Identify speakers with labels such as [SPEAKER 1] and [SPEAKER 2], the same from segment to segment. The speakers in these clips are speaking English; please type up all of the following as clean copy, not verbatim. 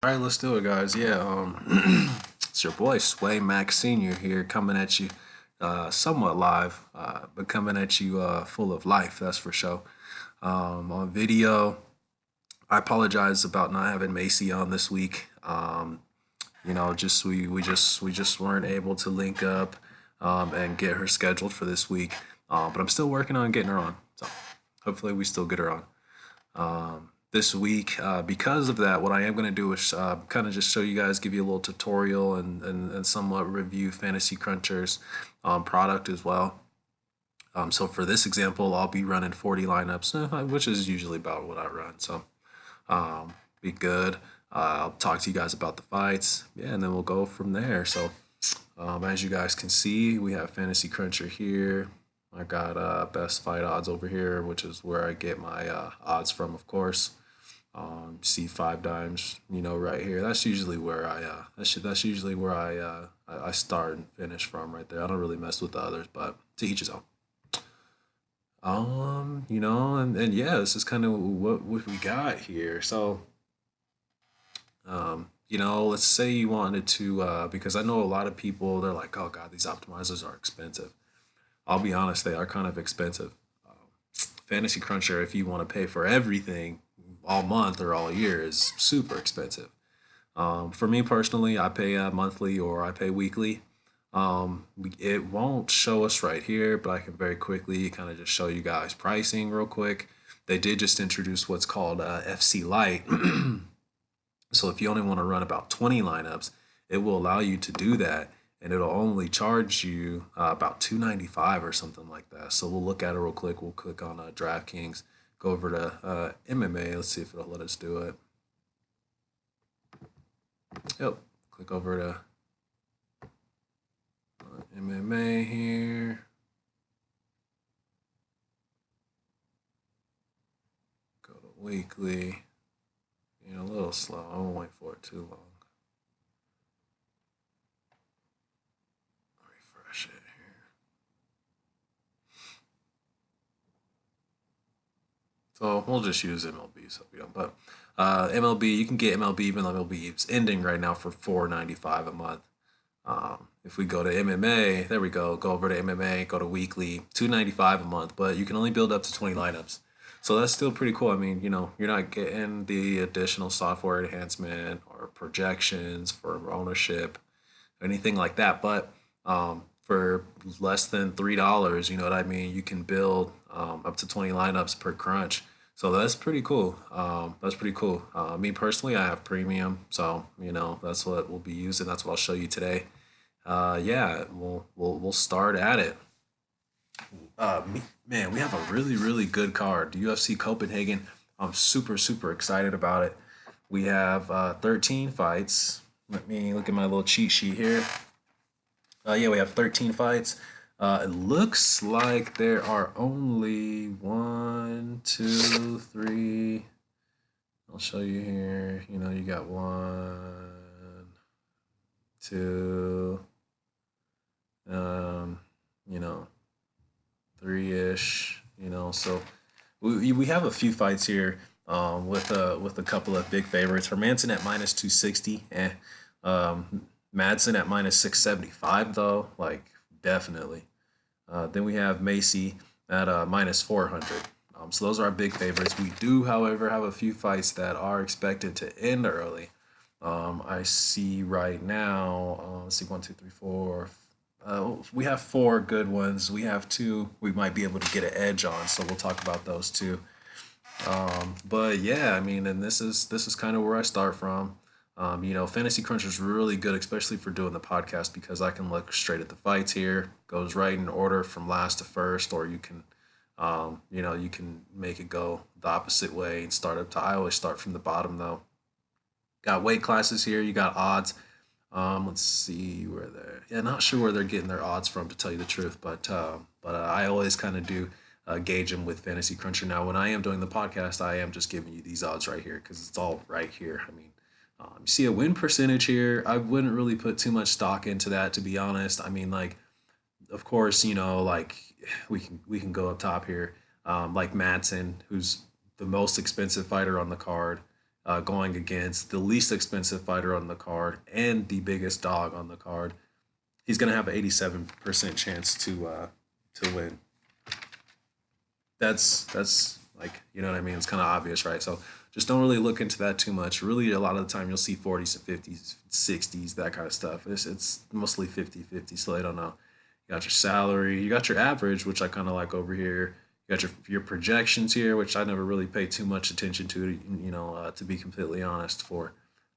[SPEAKER 1] All right, let's do it, guys. Yeah, it's your boy Sway Max Senior here, coming at you, somewhat live, but coming at you full of life. That's for sure. On video, I apologize about not having Macy on this week. Just we just weren't able to link up and get her scheduled for this week. But I'm still working on getting her on. So hopefully we still get her on this week. Because of that, what I am going to do is kind of just show you guys, give you a little tutorial and somewhat review Fantasy Cruncher's product as well. So for this example, I'll be running 40 lineups, which is usually about what I run. So be good. I'll talk to you guys about the fights, yeah, and then we'll go from there. So as you guys can see, we have Fantasy Cruncher here. I got best fight odds over here, which is where I get my odds from, of course. See 5 dimes, right here. That's usually where that's usually where I start and finish from right there. I don't really mess with the others, but to each his own. And yeah, this is kind of what we got here. So, let's say you wanted to, because I know a lot of people, they're like, oh God, these optimizers are expensive. I'll be honest, they are kind of expensive. Fantasy Cruncher, if you want to pay for everything all month or all year, is super expensive. For me personally, I pay monthly or I pay weekly. It won't show us right here, but I can very quickly kind of just show you guys pricing real quick. They did just introduce what's called FC Lite. So if you only want to run about 20 lineups, it will allow you to do that, and it'll only charge you about 295 or something like that. So we'll look at it real quick. We'll click on DraftKings, go over to MMA. Let's see if it'll let us do it. Yep. Click over to MMA here. Go to weekly. A little slow. I won't wait for it too long. Refresh it here. So we'll just use MLB so we don't. But MLB, you can get MLB, even though MLB is ending right now, for $4.95 a month. If we go to MMA, there we go. Go over to MMA, go to weekly, $2.95 a month, but you can only build up to 20 lineups. So that's still pretty cool. I mean, you're not getting the additional software enhancement or projections for ownership, anything like that. But for less than $3, you know what I mean, you can build up to 20 lineups per crunch. So that's pretty cool. That's pretty cool. Me personally, I have premium, so that's what we'll be using. That's what I'll show you today. Yeah, we'll start at it. Man, we have a really good card. The UFC Copenhagen. I'm super excited about it. We have 13 fights. Let me look at my little cheat sheet here. Yeah, we have 13 fights. It looks like there are only one, two, three. I'll show you here. You got one, two, um, you know, three-ish. So we have a few fights here with a couple of big favorites. Hermanson at minus 260. Madsen at minus 675 though, like definitely. Then we have Macy at minus 400. So those are our big favorites. We do, however, have a few fights that are expected to end early. I see right now. Let's see, one, two, three, four. We have four good ones. We have two we might be able to get an edge on. So we'll talk about those too. But yeah, I mean, and this is kind of where I start from. Fantasy Cruncher is really good, especially for doing the podcast, because I can look straight at the fights here. Goes right in order from last to first, or you can, you can make it go the opposite way and start up to. I always start from the bottom though. Got weight classes here. You got odds. Let's see where they're. Yeah, not sure where they're getting their odds from, to tell you the truth. But I always kind of do gauge them with Fantasy Cruncher. Now, when I am doing the podcast, I am just giving you these odds right here because it's all right here. I mean, you see a win percentage here. I wouldn't really put too much stock into that, to be honest. I mean, like, of course, like we can go up top here, like Madsen, who's the most expensive fighter on the card. going against the least expensive fighter on the card and the biggest dog on the card. He's going to have an 87% chance to win. That's like, you know what I mean? It's kind of obvious, right? So just don't really look into that too much. Really, a lot of the time you'll see 40s and 50s, 60s, that kind of stuff. It's mostly 50-50, so I don't know. You got your salary, you got your average, which I kind of like over here. You got your projections here, which I never really pay too much attention to, to be completely honest. For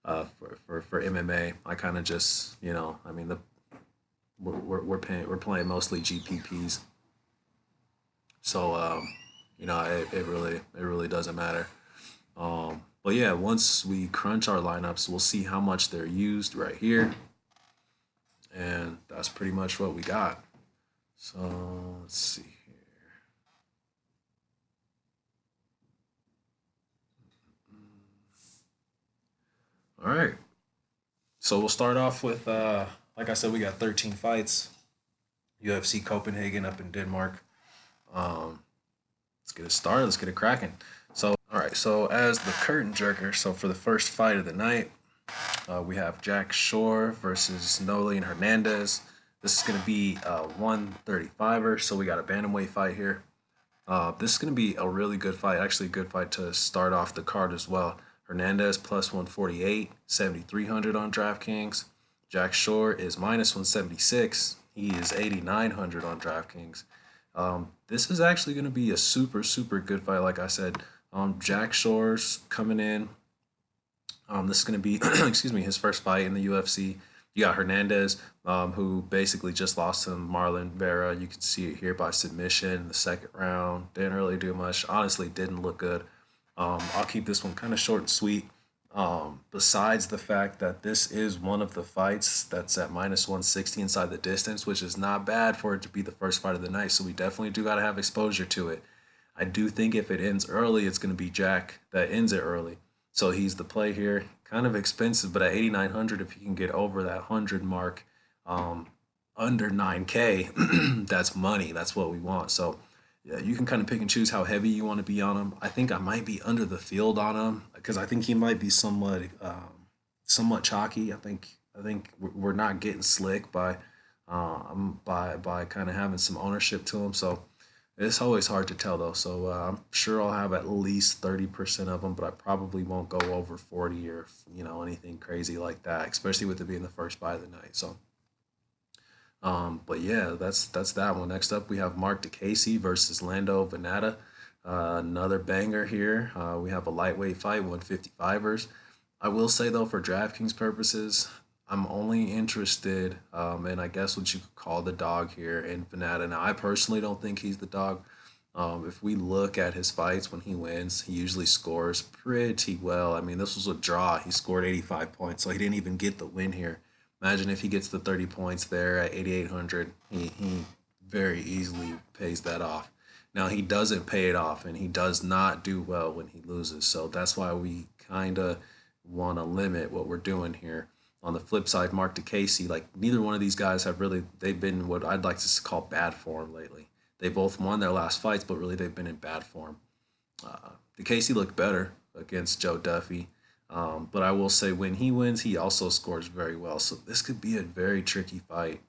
[SPEAKER 1] MMA, I kind of just, I mean, we're playing mostly GPPs, so it really doesn't matter. But yeah, once we crunch our lineups, we'll see how much they're used right here, and that's pretty much what we got. So let's see here. All right. So we'll start off with, like I said, we got 13 fights. UFC Copenhagen up in Denmark. Let's get it started. Let's get it cracking. So, all right. So as the curtain jerker, so for the first fight of the night, we have Jack Shore versus Nolan Hernandez. This is going to be a 135er. So we got a bantamweight fight here. This is going to be a really good fight. Actually, a good fight to start off the card as well. Hernandez plus 148, 7,300 on DraftKings. Jack Shore is minus 176. He is 8,900 on DraftKings. This is actually going to be a super, super good fight. Like I said, Jack Shore's coming in. This is going to be, excuse me, his first fight in the UFC. You got Hernandez, who basically just lost to Marlon Vera. You can see it here by submission in the second round. Didn't really do much. Honestly, didn't look good. I'll keep this one kind of short and sweet. Besides the fact that this is one of the fights that's at minus 160 inside the distance, which is not bad for it to be the first fight of the night. So we definitely do got to have exposure to it. I do think if it ends early, it's going to be Jack that ends it early. So he's the play here. Kind of expensive, but at 8,900, if you can get over that 100 mark, under 9K, that's money. That's what we want. So yeah, you can kind of pick and choose how heavy you want to be on him. I think I might be under the field on him because I think he might be somewhat chalky. I think we're not getting slick by kind of having some ownership to him. So it's always hard to tell though. So I'm sure I'll have at least 30% of them, but I probably won't go over 40 or anything crazy like that, especially with it being the first fight of the night. So. But yeah, that's that one. Next up, we have Mark DeCasey versus Lando Venata. Another banger here. We have a lightweight fight, 155ers. I will say though, for DraftKings purposes, I'm only interested, and I guess what you could call the dog here in Venata. Now, I personally don't think he's the dog. If we look at his fights when he wins, he usually scores pretty well. I mean, this was a draw. He scored 85 points, so he didn't even get the win here. Imagine if he gets the 30 points there at 8,800. He very easily pays that off. Now, he doesn't pay it off, and he does not do well when he loses. So that's why we kind of want to limit what we're doing here. On the flip side, Mark DeCasey, like neither one of these guys they've been what I'd like to call bad form lately. They both won their last fights, but really they've been in bad form. DeCasey looked better against Joe Duffy. But I will say when he wins, he also scores very well. So this could be a very tricky fight.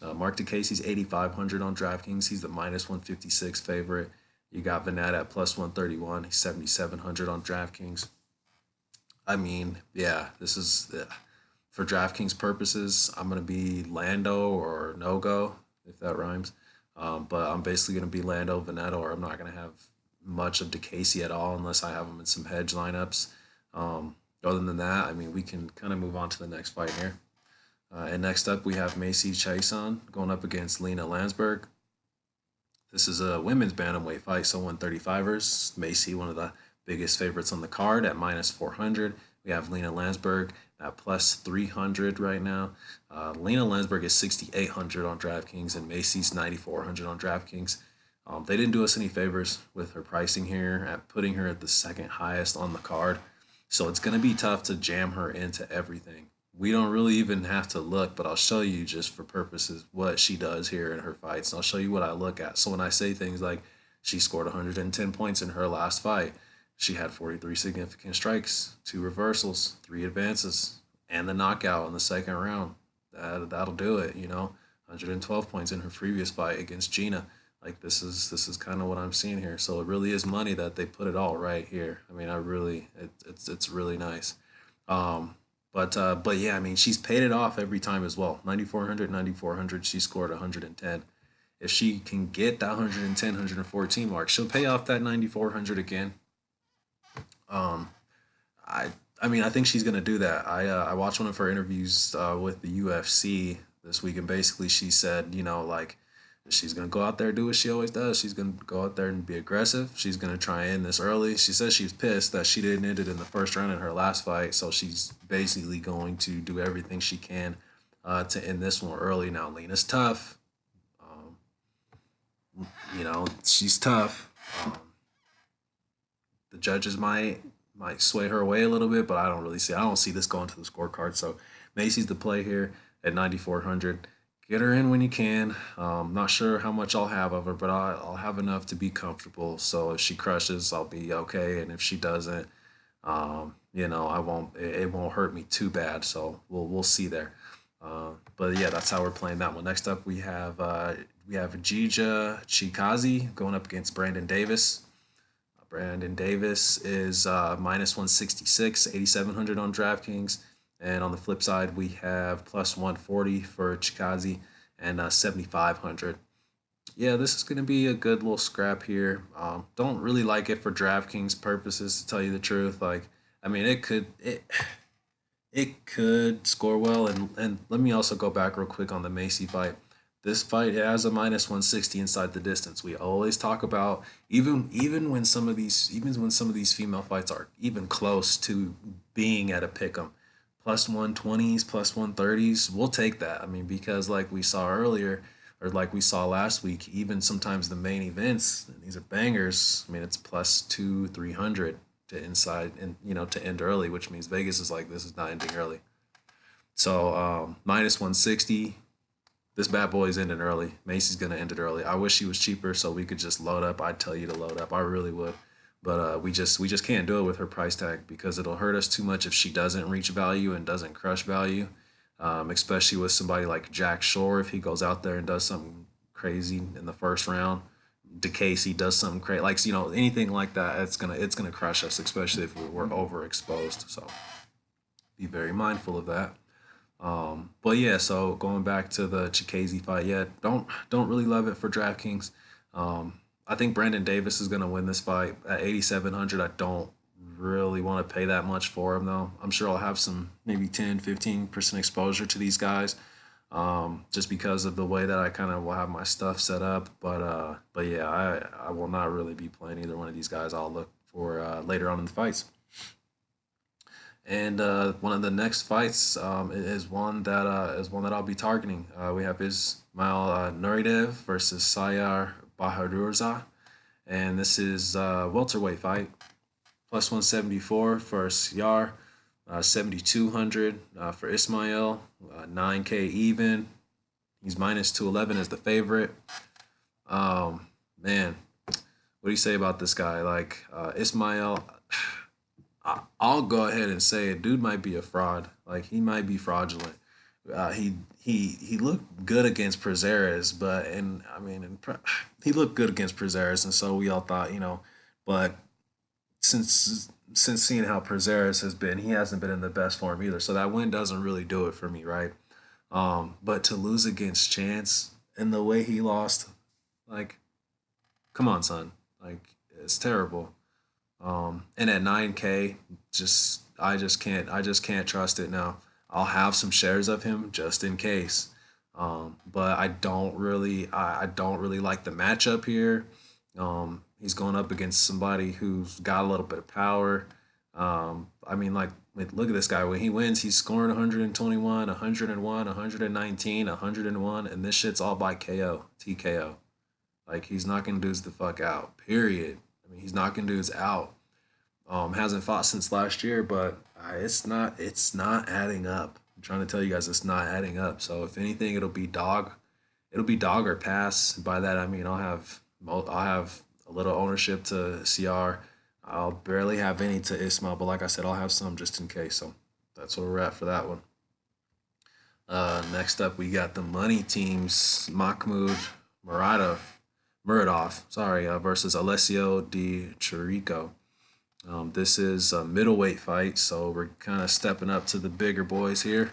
[SPEAKER 1] Mark DeCasey's 8,500 on DraftKings. He's the minus 156 favorite. You got Venata at plus 131. He's 7,700 on DraftKings. I mean, yeah, this is for DraftKings purposes. I'm going to be Lando or no-go, if that rhymes. But I'm basically going to be Lando Venata, or I'm not going to have much of DeCasey at all unless I have him in some hedge lineups. Other than that, I mean, we can kind of move on to the next fight here. And next up, we have Macy Chiasson going up against Lena Landsberg. This is a women's bantamweight fight, so 135ers. Macy, one of the biggest favorites on the card at minus 400. We have Lena Landsberg at plus 300 right now. Lena Landsberg is 6,800 on DraftKings, and Macy's 9,400 on DraftKings. They didn't do us any favors with her pricing here at putting her at the second highest on the card. So it's going to be tough to jam her into everything. We don't really even have to look, but I'll show you just for purposes what she does here in her fights. And I'll show you what I look at. So when I say things like she scored 110 points in her last fight, She had 43 significant strikes, two reversals, three advances, and the knockout in the second round. That'll do it. 112 points in her previous fight against Gina. Like this is kind of what I'm seeing here. So it really is money that they put it all right here. I mean, it's really nice. Um, but yeah, I mean, she's paid it off every time as well. 9400, 9400. She scored 110. If she can get that 110, 114 mark, she'll pay off that 9400 again. Um, I I mean, I think she's gonna do that. I watched one of her interviews with the UFC this week, and basically she said, like she's gonna go out there and do what she always does. She's gonna go out there and be aggressive. She's gonna try and end this early. She says she's pissed that she didn't end it in the first round in her last fight, so she's basically going to do everything she can to end this one early. Now, Lena's tough. Um, she's tough. The judges might sway her away a little bit, but I don't see this going to the scorecard. So Macy's the play here at 9400. Get her in when you can. Not sure how much I'll have of her, but I'll have enough to be comfortable. So if she crushes, I'll be okay, and if she doesn't, I won't. It won't hurt me too bad. So we'll see there. But yeah, that's how we're playing that one. Next up, we have Jija Chikazi going up against Brandon Davis. Brandon Davis is minus 166, 8,700 on DraftKings. And on the flip side, we have plus 140 for Chikazi and 7,500. Yeah, this is going to be a good little scrap here. Don't really like it for DraftKings purposes, to tell you the truth. Like, I mean, it could score well. And let me also go back real quick on the Macy fight. This fight has a minus 160 inside the distance. We always talk about, even when some of these female fights are even close to being at a pick'em, plus 120s, plus 130s, we'll take that. I mean, because like we saw earlier, or like we saw last week, even sometimes the main events, and these are bangers. I mean, it's plus 300 to inside, and to end early, which means Vegas is like, this is not ending early. So minus 160. This bad boy is ending early. Macy's gonna end it early. I wish he was cheaper so we could just load up. I'd tell you to load up. I really would, but we just can't do it with her price tag because it'll hurt us too much if she doesn't reach value and doesn't crush value. Especially with somebody like Jack Shore, if he goes out there and does something crazy in the first round. DeCasey does something crazy, like anything like that. It's gonna crush us, especially if we're overexposed. So be very mindful of that. But yeah, so going back to the Chikaze fight, yeah, don't really love it for DraftKings. I think Brandon Davis is gonna win this fight at 8,700. I don't really want to pay that much for him though. I'm sure I'll have some maybe 10-15% exposure to these guys, just because of the way that I kind of will have my stuff set up. But yeah, I will not really be playing either one of these guys. I'll look for later on in the fights. And one of the next fights is one that I'll be targeting. We have Ismail Nuridev versus Sayar Bahadurza, and this is a welterweight fight. Plus 174 for Sayar, 7,200 for Ismail, 9K even. He's minus 211 as the favorite. Man, what do you say about this guy? Like Ismail. I'll go ahead and say it. Dude might be a fraud. Like he might be fraudulent. He looked good against Prazeres, but and I mean, he looked good against Prazeres, and so we all thought, but since seeing how Prazeres has been, he hasn't been in the best form either. So that win doesn't really do it for me, right? But to lose against Chance and the way he lost, like, come on, son, like it's terrible. And at 9K, I just can't trust it now. I'll have some shares of him just in case. But I don't really like the matchup here. He's going up against somebody who's got a little bit of power. I mean, like, look at this guy. When he wins, he's scoring 121, 101, 119, 101, and this shit's all by KO, TKO. Like, he's knocking dudes the fuck out. Period. I mean, he's knocking dudes out. Hasn't fought since last year, but it's not adding up. I'm trying to tell you guys it's not adding up. So if anything, it'll be dog or pass. By that I mean I'll have a little ownership to CR. I'll barely have any to Ismail, but like I said, I'll have some just in case. So that's where we're at for that one. Next up, we got the money teams: Mahmoud Muradov, versus Alessio Di Chirico. This is a middleweight fight, so we're kind of stepping up to the bigger boys here.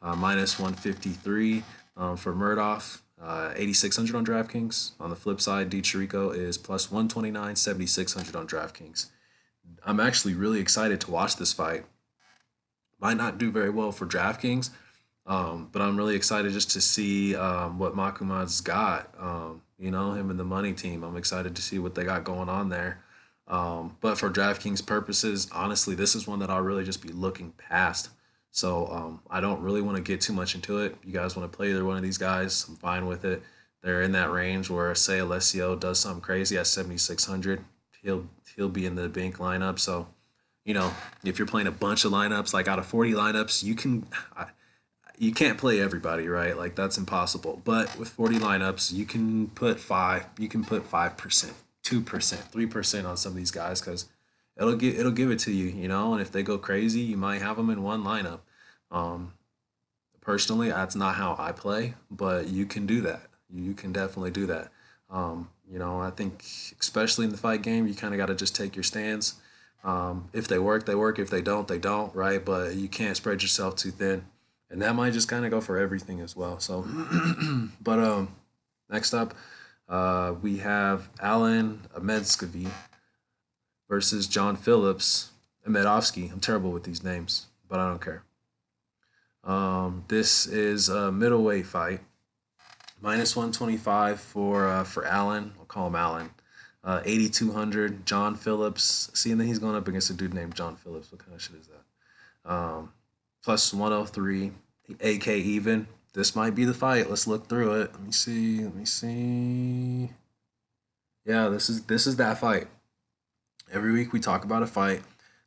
[SPEAKER 1] Minus 153 for Murdoch, 8,600 on DraftKings. On the flip side, Di Chirico is plus 129, 7,600 on DraftKings. I'm actually really excited to watch this fight. Might not do very well for DraftKings, but I'm really excited just to see what Makumad's got. Him and the money team. I'm excited to see what they got going on there. But for DraftKings purposes, honestly, this is one that I'll really just be looking past. So I don't really want to get too much into it. You guys want to play either one of these guys? I'm fine with it. They're in that range where, say, Alessio does something crazy at 7,600, he'll be in the bank lineup. So if you're playing a bunch of lineups, like out of 40 lineups, you can't play everybody, right? Like that's impossible. But with 40 lineups, you can put 5%, 2%, 3% on some of these guys because it'll give it to you, And if they go crazy, you might have them in one lineup. Um, Personally, that's not how I play, but you can do that. You can definitely do that. I think especially in the fight game, you kind of got to just take your stands. If they work, they work. If they don't, they don't, right? But you can't spread yourself too thin, and that might just kind of go for everything as well. So, but next up, we have Alan Amedskovi versus John Phillips Amedovsky. I'm terrible with these names, but I don't care. This is a middleweight fight. Minus 125 for Allen. I'll call him Allen. 8,200. John Phillips. Seeing that he's going up against a dude named John Phillips. What kind of shit is that? Plus 103. AK even. This might be the fight. Let's look through it. Let me see. Let me see. Yeah, this is that fight. Every week we talk about a fight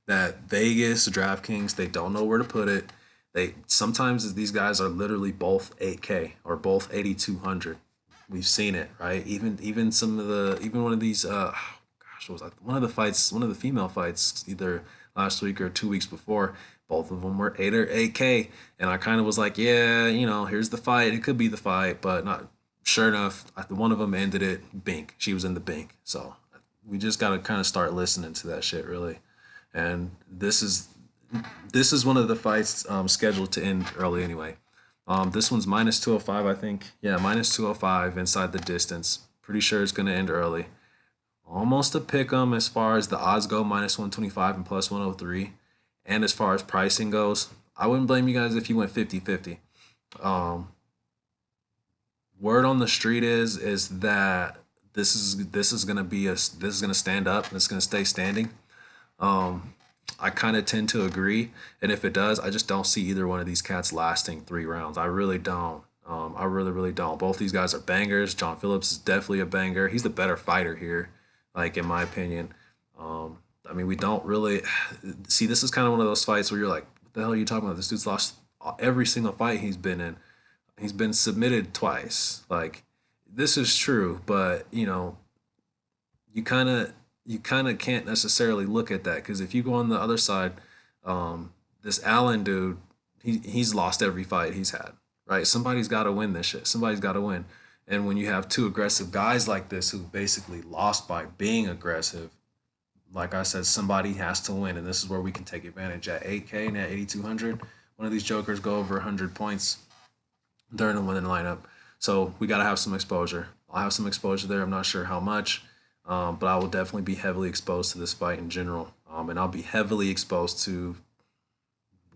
[SPEAKER 1] that Vegas, DraftKings, they don't know where to put it. They sometimes these guys are literally both 8K or both 8,200. We've seen it, right? Even some of the even one of these what was that? One of the female fights either last week or 2 weeks before, both of them were 8 or 8K, and I kind of was like, yeah, here's the fight. It could be the fight, but not. Sure enough, one of them ended it. Bink. She was in the bank. So we just got to kind of start listening to that shit, really. And this is one of the fights scheduled to end early anyway. This one's minus 205, I think. Yeah, minus 205 inside the distance. Pretty sure it's going to end early. Almost a pick 'em as far as the odds go, minus 125 and plus 103. And as far as pricing goes, I wouldn't blame you guys if you went 50-50. Um, Word on the street is that this is gonna stand up and it's gonna stay standing. Um, I kind of tend to agree, and if it does, I just don't see either one of these cats lasting 3 rounds. I really don't. I really, really don't. Both these guys are bangers. John Phillips is definitely a banger. He's the better fighter here, like in my opinion. I mean, we don't really see. This is kind of one of those fights where you're like, "What the hell are you talking about? This dude's lost every single fight he's been in. He's been submitted twice. Like, this is true, but you kind of can't necessarily look at that because if you go on the other side, this Allen dude, he's lost every fight he's had. Right? Somebody's got to win this shit. Somebody's got to win. And when you have two aggressive guys like this who basically lost by being aggressive, like I said, somebody has to win, and this is where we can take advantage at 8K and at 8,200. One of these jokers go over 100 points during the winning lineup. So we got to have some exposure. I'll have some exposure there. I'm not sure how much, but I will definitely be heavily exposed to this fight in general. And I'll be heavily exposed to,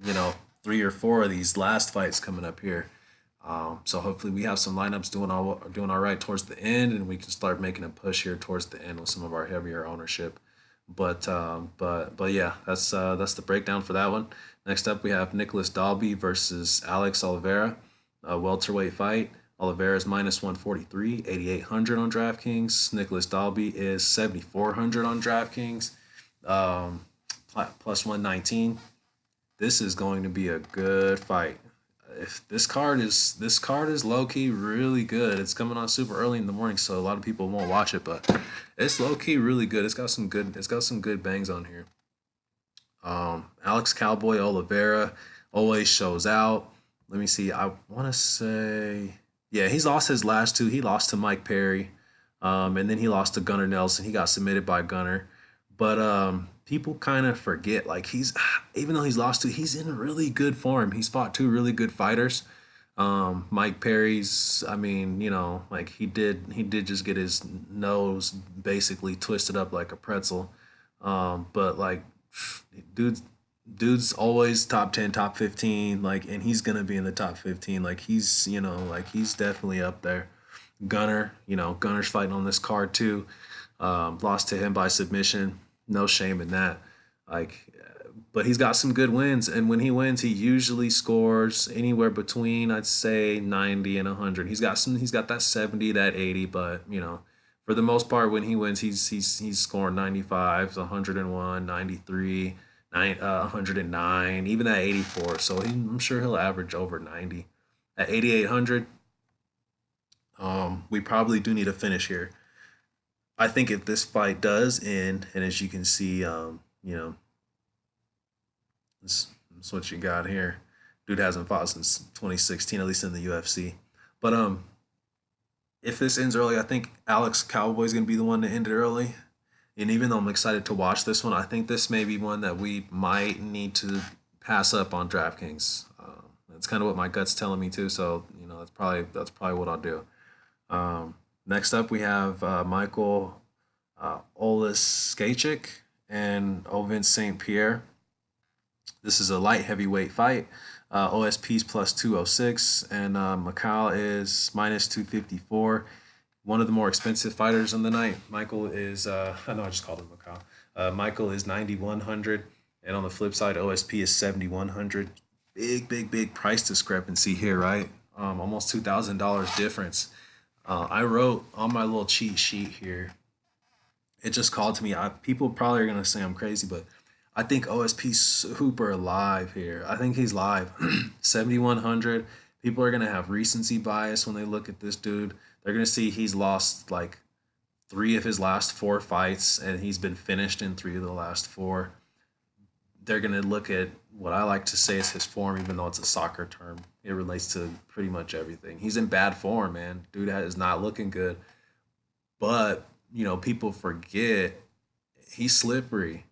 [SPEAKER 1] 3 or 4 of these last fights coming up here. So hopefully we have some lineups doing all right towards the end, and we can start making a push here towards the end with some of our heavier ownership. But yeah, that's the breakdown for that one. Next up, we have Nicholas Dalby versus Alex Oliveira, a welterweight fight. Oliveira is minus 143, 8,800 on DraftKings. Nicholas Dalby is 7,400 on DraftKings, plus 119. This is going to be a good fight. if this card is low key really good. It's coming on super early in the morning, so a lot of people won't watch it, but it's low key really good. It's got some good bangs on here. Alex Cowboy Oliveira always shows out. Let me see. I want to say, yeah, he's lost his last two. He lost to Mike Perry, and then he lost to Gunnar Nelson. He got submitted by Gunnar, but people kind of forget. Like he's, even though he's lost two, he's in really good form. He's fought two really good fighters. Mike Perry's, I mean, like he did just get his nose basically twisted up like a pretzel. But like dude's dude's always top 10, top 15, like, and he's gonna be in the top 15. Like he's definitely up there. Gunner's fighting on this card too. Lost to him by submission. No shame in that. Like, but he's got some good wins, and when he wins, he usually scores anywhere between, I'd say, 90 and 100. He's got that 70, that 80, but for the most part, when he wins, he's scoring 95, 101, 93, 109, even at 84. So I'm sure he'll average over 90. At 8,800, we probably do need a finish here. I think if this fight does end, and as you can see, that's what you got here. Dude hasn't fought since 2016, at least in the UFC. But if this ends early, I think Alex Cowboy's gonna be the one to end it early. And even though I'm excited to watch this one, I think this may be one that we might need to pass up on DraftKings. That's kind of what my gut's telling me too. So that's probably what I'll do. Next up, we have Michael Olaskachik and Ovin St. Pierre. This is a light heavyweight fight. OSP's plus 206, and Macau is minus 254. One of the more expensive fighters on the night. Michael is, I know I just called him Macau. Michael is 9,100, and on the flip side, OSP is 7,100. Big, big, big price discrepancy here, right? Almost $2,000 difference. I wrote on my little cheat sheet here. It just called to me. People probably are gonna say I'm crazy, but I think OSP's super live here. I think he's live. 7,100. People are gonna have recency bias when they look at this dude. They're gonna see he's lost like three of his last four fights, and he's been finished in three of the last four. They're gonna look at what I like to say is his form, even though it's a soccer term. It relates to pretty much everything. He's in bad form, man. Dude is not looking good. But people forget he's slippery.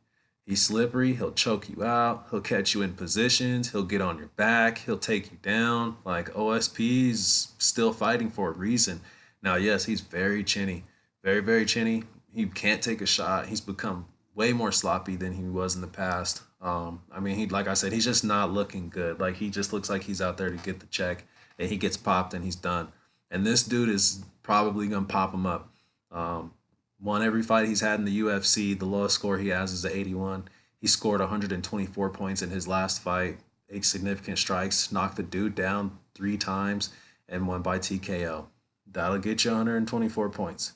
[SPEAKER 1] He's slippery. He'll choke you out. He'll catch you in positions. He'll get on your back. He'll take you down. Like OSP's still fighting for a reason. Now, yes, he's very chinny, very, very chinny. He can't take a shot. He's become way more sloppy than he was in the past. I mean, like I said, he's just not looking good. Like he just looks like he's out there to get the check, and he gets popped and he's done. And this dude is probably gonna pop him up. Won every fight he's had in the UFC. The lowest score he has is the 81. He scored 124 points in his last fight, 8 significant strikes, knocked the dude down 3 times, and won by TKO. That'll get you 124 points.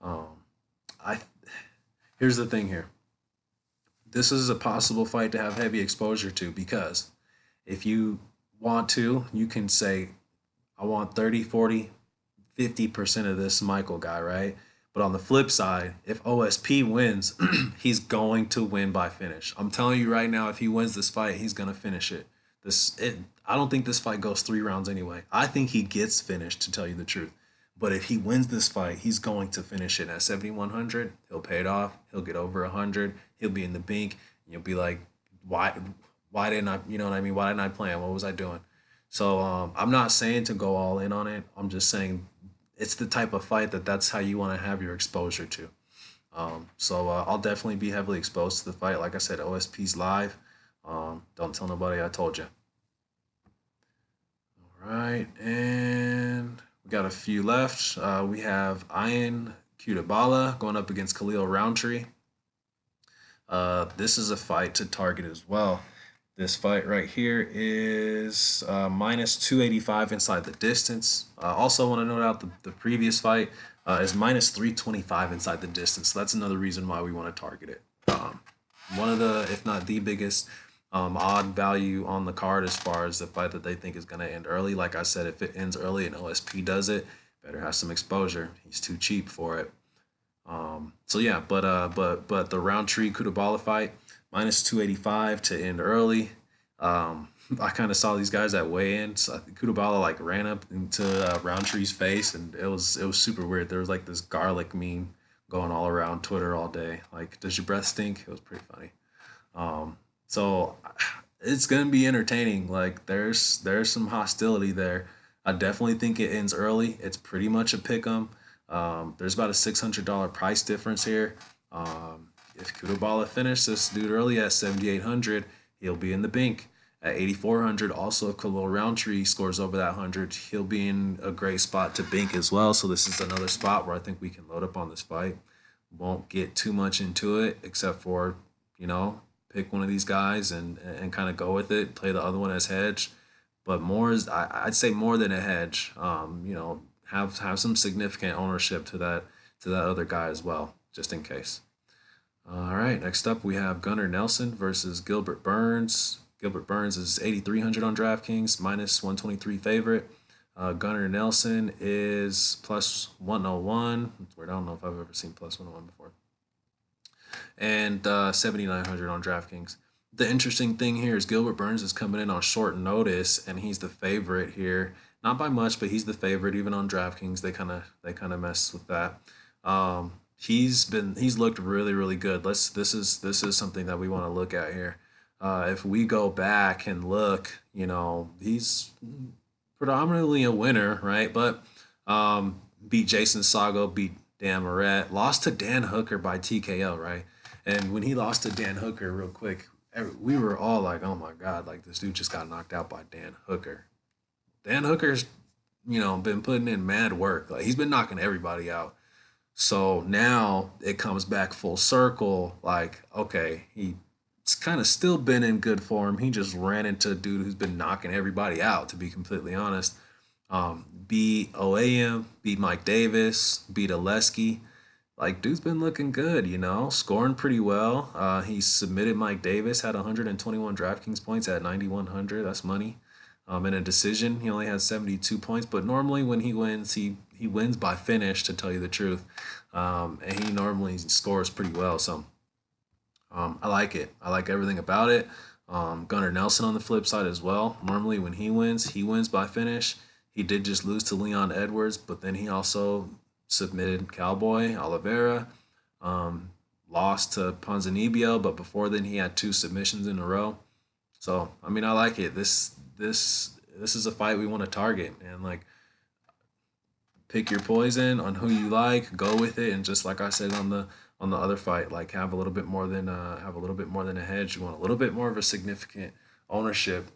[SPEAKER 1] I Here's the thing here. This is a possible fight to have heavy exposure to, because if you want to, you can say, I want 30, 40, 50% of this Michael guy, right? But on the flip side, if OSP wins, he's going to win by finish. I'm telling you right now, if he wins this fight, he's going to finish it. I don't think this fight goes 3 rounds anyway. I think he gets finished, to tell you the truth. But if he wins this fight, he's going to finish it at 7,100. He'll pay it off. He'll get over 100. He'll be in the bank. And you'll be like, why didn't I, you know what I mean? Why didn't I plan? What was I doing? So I'm not saying to go all in on it. I'm just saying it's the type of fight that's how you want to have your exposure to. So I'll definitely be heavily exposed to the fight. Like I said, OSP's live. Don't tell nobody I told you. All right, and we got a few left. We have Ian Cutabala going up against Khalil Roundtree. This is a fight to target as well. This fight right here is minus 285 inside the distance. Also want to note out the previous fight is minus 325 inside the distance. So that's another reason why we want to target it. One of the, if not the biggest odd value on the card as far as the fight that they think is going to end early. Like I said, if it ends early and OSP does it, better have some exposure. He's too cheap for it. So yeah, but the Roundtree Kudabala fight minus 285 to end early. I kind of saw these guys at weigh-in. So Kudabala like ran up into Roundtree's face, and it was super weird. There was like this garlic meme going all around Twitter all day. Like, does your breath stink? It was pretty funny. So it's gonna be entertaining. Like there's some hostility there. I definitely think it ends early. It's pretty much a pick 'em. There's about a $600 price difference here. If Kudabala finishes this dude early at 7,800, he'll be in the bank. At 8,400, also if Khalil Roundtree scores over that 100, he'll be in a great spot to bank as well. So this is another spot where I think we can load up on this fight. Won't get too much into it, except for, pick one of these guys and kind of go with it. Play the other one as hedge, but more is I'd say more than a hedge. Have some significant ownership to that other guy as well, just in case. All right, next up we have Gunnar Nelson versus Gilbert Burns. Gilbert Burns is 8,300 on DraftKings, minus 123 favorite. Gunnar Nelson is plus 101. It's weird. I don't know if I've ever seen plus 101 before. And 7,900 on DraftKings. The interesting thing here is Gilbert Burns is coming in on short notice, and he's the favorite here. Not by much, but he's the favorite even on DraftKings. They kind of mess with that. He's looked really really good. This is something that we want to look at here. If we go back and look, he's predominantly a winner, right? But beat Jason Sago, beat Dan Moret, lost to Dan Hooker by TKO, right? And when he lost to Dan Hooker, real quick, we were all like, "Oh my God!" Like this dude just got knocked out by Dan Hooker. Dan Hooker's, been putting in mad work. Like he's been knocking everybody out. So now it comes back full circle. Like, okay, he's kind of still been in good form. He just ran into a dude who's been knocking everybody out, to be completely honest. Beat OAM, beat Mike Davis, beat Oleski. Like, dude's been looking good, scoring pretty well. He submitted Mike Davis, had 121 DraftKings points at 9,100. That's money. In a decision, he only has 72 points, but normally when he wins, he wins by finish, to tell you the truth. And he normally scores pretty well. So I like it. I like everything about it. Gunnar Nelson on the flip side as well. Normally when he wins by finish. He did just lose to Leon Edwards, but then he also submitted Cowboy Oliveira, lost to Ponzinibbio, but before then he had two submissions in a row. So I mean, I like it. This is a fight we want to target, and like, pick your poison on who you like, go with it, and just like I said on the other fight, like have a little bit more than a hedge. You want a little bit more of a significant ownership.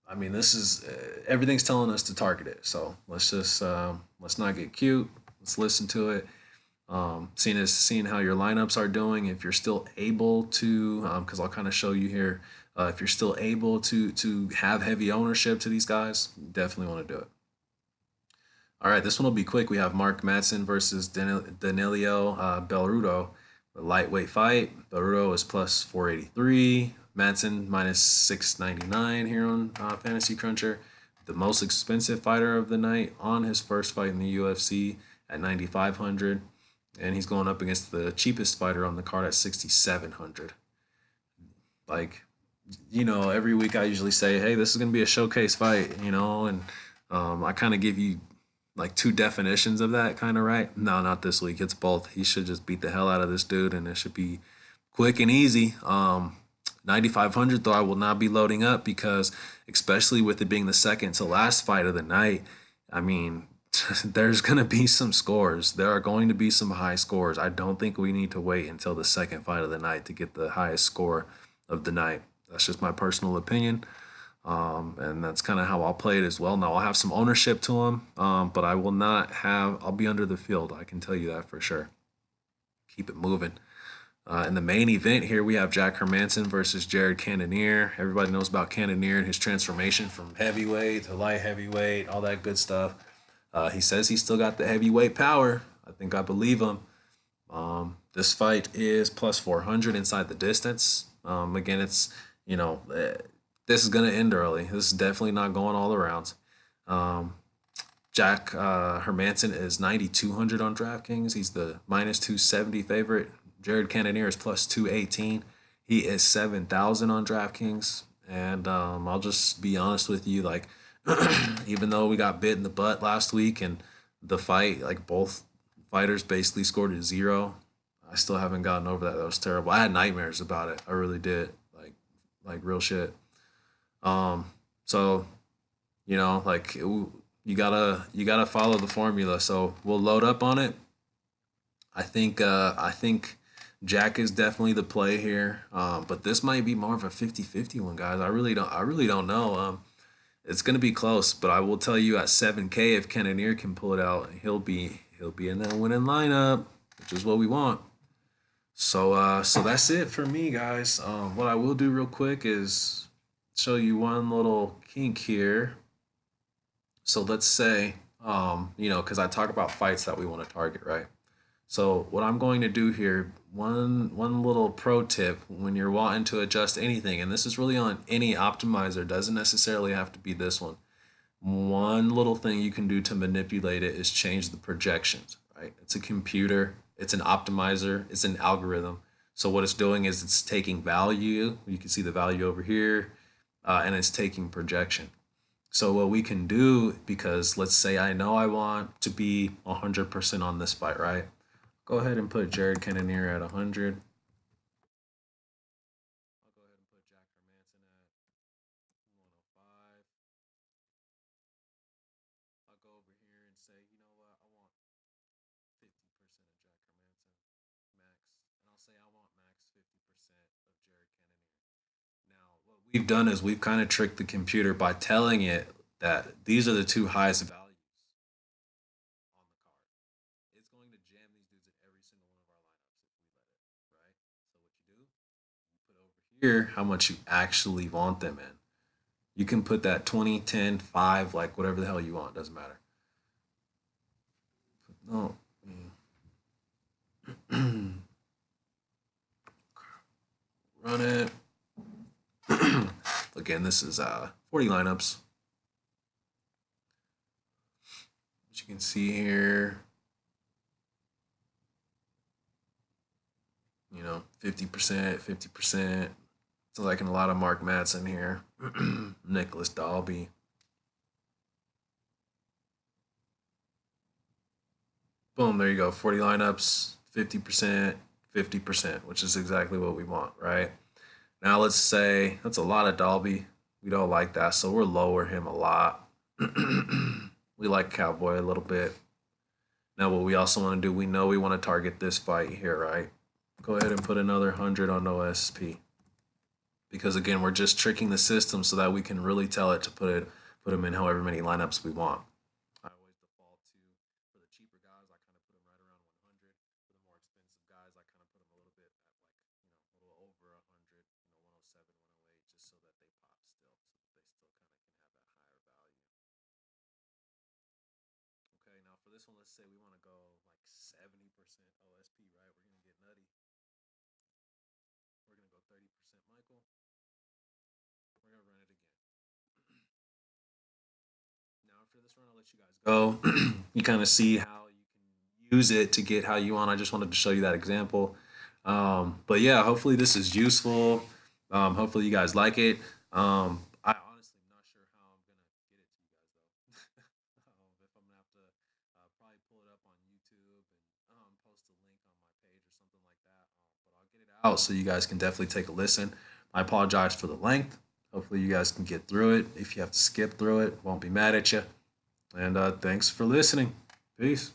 [SPEAKER 1] I mean, this is everything's telling us to target it. So let's not get cute. Let's listen to it. Seeing how your lineups are doing. If you're still able to, because I'll kind of show you here. If you're still able to have heavy ownership to these guys, definitely want to do it. All right, this one will be quick. We have Mark Madsen versus Danilo Belrudo, a lightweight fight. Belrudo is plus 483. Madsen minus 699 here on Fantasy Cruncher. The most expensive fighter of the night on his first fight in the UFC at 9,500, and he's going up against the cheapest fighter on the card at 6,700. Like, every week I usually say, hey, this is gonna be a showcase fight, and I kind of give you like two definitions of that, kind of, right? No, not this week. It's both. He should just beat the hell out of this dude, and it should be quick and easy. 9,500 though, I will not be loading up because, especially with it being the second to last fight of the night, I mean, there's going to be some scores. There are going to be some high scores. I don't think we need to wait until the second fight of the night to get the highest score of the night. That's just my personal opinion. And that's kind of how I'll play it as well. Now I'll have some ownership to him, but I'll be under the field. I can tell you that for sure. Keep it moving. In the main event here, we have Jack Hermanson versus Jared Cannonier. Everybody knows about Cannonier and his transformation from heavyweight to light heavyweight, all that good stuff. He says he's still got the heavyweight power. I think I believe him. This fight is plus 400 inside the distance. Again, you know, this is gonna end early. This is definitely not going all the rounds. Um, Jack Hermanson is 9,200 on DraftKings. He's the minus 270 favorite. Jared Cannonier is plus 218. He is 7,000 on DraftKings. And I'll just be honest with you, like, even though we got bit in the butt last week and the fight, like both fighters basically scored a zero, I still haven't gotten over that. That was terrible. I had nightmares about it. I really did. Like real shit. Um, so like you gotta follow the formula. So we'll load up on it. I think Jack is definitely the play here. But this might be more of a 50-50 one, guys. I really don't know. It's gonna be close, but I will tell you at 7K if Cannonier can pull it out, he'll be in that winning lineup, which is what we want. So that's it for me, guys. What I will do real quick is show you one little kink here. So let's say, because I talk about fights that we want to target, right? So what I'm going to do here, one little pro tip when you're wanting to adjust anything, and this is really on any optimizer, doesn't necessarily have to be this one. One little thing you can do to manipulate it is change the projections, right? It's a computer, it's an optimizer, it's an algorithm. So what it's doing is it's taking value. You can see the value over here, and it's taking projection. So what we can do, because let's say I know I want to be 100% on this fight, right? Go ahead and put Jared Cannonier at 100. I'll go ahead and put Jack Hermanson at 105. I'll go over here and say, you know what, I want 50% of Jack Hermanson max. And I'll say I want max 50% of Jared Cannonier. Now, what we've done is we've kind of tricked the computer by telling it that these are the two highest values on the card. It's going to jam these dudes in every single one of our lineups if we let it, right? So what you do, you put over here how much you actually want them in. You can put that 20, 10, 5, like whatever the hell you want, doesn't matter. No. Run it. Again, this is 40 lineups. As you can see here, 50%, 50%. It's like a lot of Mark Madsen here. Nicholas Dalby. Boom, there you go. 40 lineups, 50%, 50%, which is exactly what we want, right? Now let's say that's a lot of Dalby. We don't like that, so we'll lower him a lot. We like Cowboy a little bit. Now what we also want to do, we know we want to target this fight here, right? Go ahead and put another 100 on OSP. Because again, we're just tricking the system so that we can really tell it to put him in however many lineups we want. I always default to, for the cheaper guys, I kind of put them right around 100. For the more expensive guys, I kind of put them a little bit at a little over 100, 107, 108, just so that they pop still, so that they still kind of can have that higher value. Okay, now for this one, let's say we want to go like 70% OSP, right? We're gonna get nutty. We're gonna go 30% Michael. We're gonna run it again. Now after this run, I'll let you guys go. You kind of see how you can use it to get how you want. I just wanted to show you that example. But yeah, hopefully this is useful. Hopefully you guys like it. I honestly am not sure how I'm gonna get it to you guys though. If I'm gonna have to probably pull it up on YouTube and post a link on my page or something like that. But I'll get it out so you guys can definitely take a listen. I apologize for the length. Hopefully you guys can get through it. If you have to skip through it, won't be mad at you. And thanks for listening. Peace.